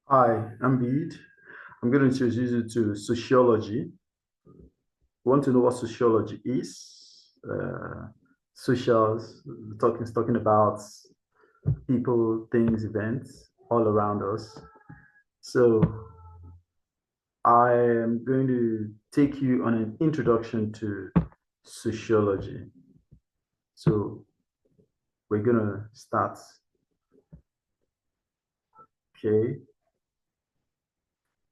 Hi, I'm Bede. I'm going to introduce you to sociology. You want to know what sociology is? Socials, talking about people, things, events all around us. So I am going to take you on an introduction to sociology. So we're going to start. Okay.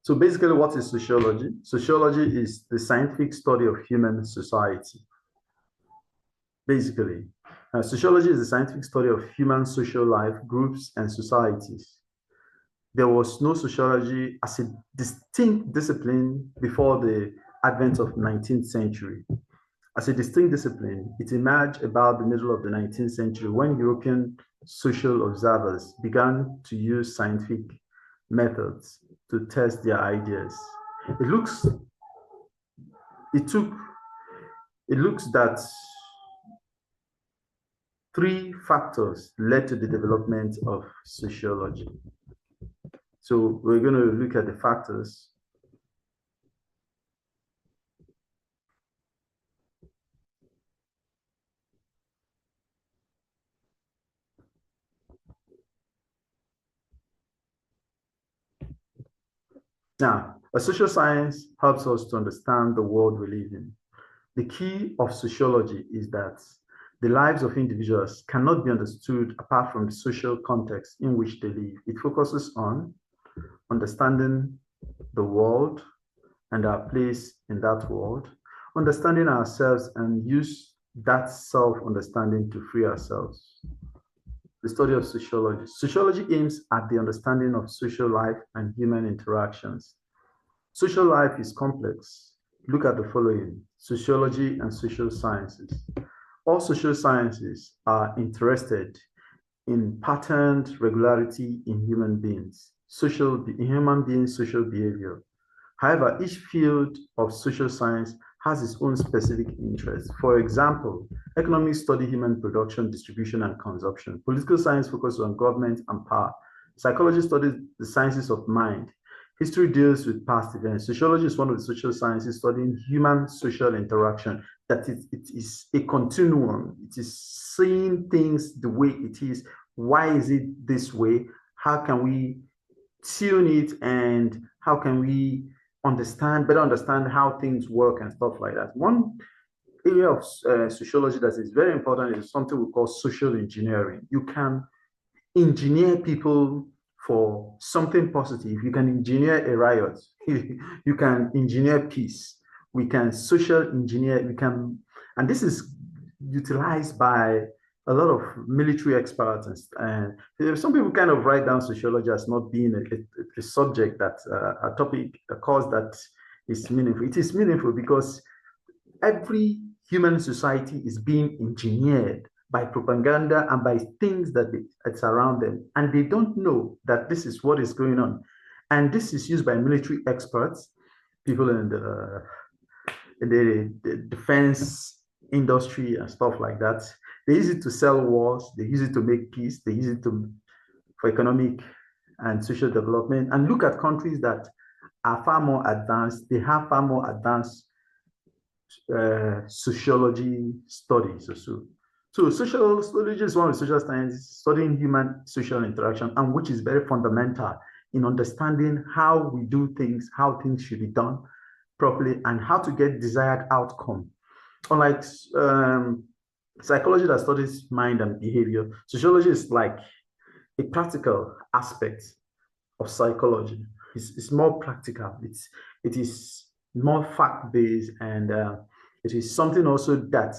So basically, what is sociology? Sociology is the scientific study of human society. Basically, sociology is the scientific study of human social life, groups, and societies. There was no sociology as a distinct discipline before the advent of 19th century. As a distinct discipline, it emerged about the middle of the 19th century when European social observers began to use scientific methods to test their ideas. It looks it took it looks that three factors led to the development of sociology. So we're going to look at the factors. Now, a social science helps us to understand the world we live in. The key of sociology is that the lives of individuals cannot be understood apart from the social context in which they live. It focuses on understanding the world and our place in that world, understanding ourselves and use that self-understanding to free ourselves. The study of sociology. Sociology aims at the understanding of social life and human interactions. Social life is complex. Look at the following: sociology and social sciences. All social sciences are interested in patterned regularity in human beings, social behavior. However, each field of social science has its own specific interests. For example, economics study human production, distribution, and consumption. Political science focuses on government and power. Psychology studies the sciences of mind. History deals with past events. Sociology is one of the social sciences studying human social interaction. That it is a continuum. It is seeing things the way it is. Why is it this way? How can we tune it, and how can we better understand how things work and stuff like that. One area of sociology that is very important is something we call social engineering. You can engineer people for something positive. You can engineer a riot. You can engineer peace. We can social engineer. We can, and this is utilized by a lot of military experts, and some people kind of write down sociology as not being a subject that a topic, a cause that is meaningful. It is meaningful because every human society is being engineered by propaganda and by things that's around them. And they don't know that this is what is going on. And this is used by military experts, people in the defense industry and stuff like that. They use it to sell wars, they use it to make peace, they use it for economic and social development. And look at countries that are far more advanced, they have far more advanced sociology studies. So sociology is one of the social sciences studying human social interaction, and which is very fundamental in understanding how we do things, how things should be done properly, and how to get desired outcome. Unlike psychology that studies mind and behavior, sociology is like a practical aspect of psychology. It's more practical. It is more fact based, and it is something also that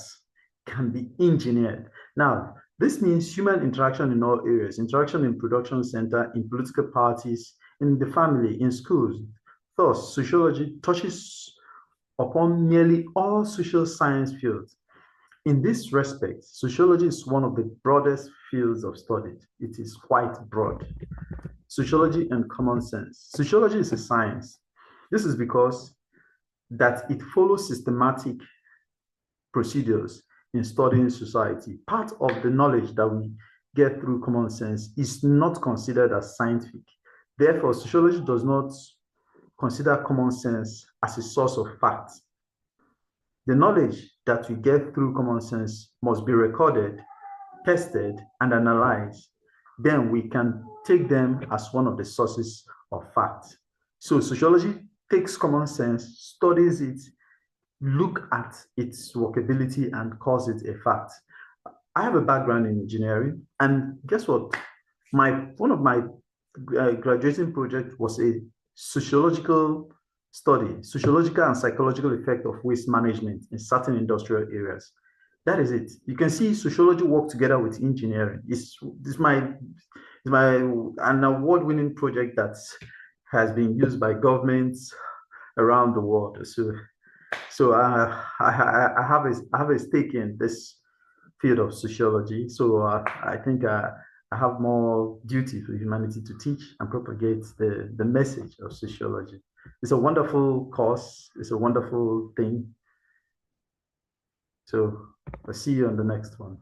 can be engineered. Now, this means human interaction in all areas: interaction in production center, in political parties, in the family, in schools. Thus, sociology touches upon nearly all social science fields. In this respect, sociology is one of the broadest fields of study. It is quite broad. Sociology and common sense. Sociology is a science. This is because that it follows systematic procedures in studying society. Part of the knowledge that we get through common sense is not considered as scientific. Therefore, sociology does not consider common sense as a source of fact. The knowledge that we get through common sense must be recorded, tested, and analyzed. Then we can take them as one of the sources of fact. So sociology takes common sense, studies it, look at its workability, and calls it a fact. I have a background in engineering, and guess what? One of my graduating project was a sociological study, sociological and psychological effect of waste management in certain industrial areas. That is it. You can see sociology work together with engineering. It's my an award-winning project that has been used by governments around the world. I have a stake in this field of sociology. So I think I have more duty for humanity to teach and propagate the message of sociology. It's a wonderful course. It's a wonderful thing. So I'll see you on the next one.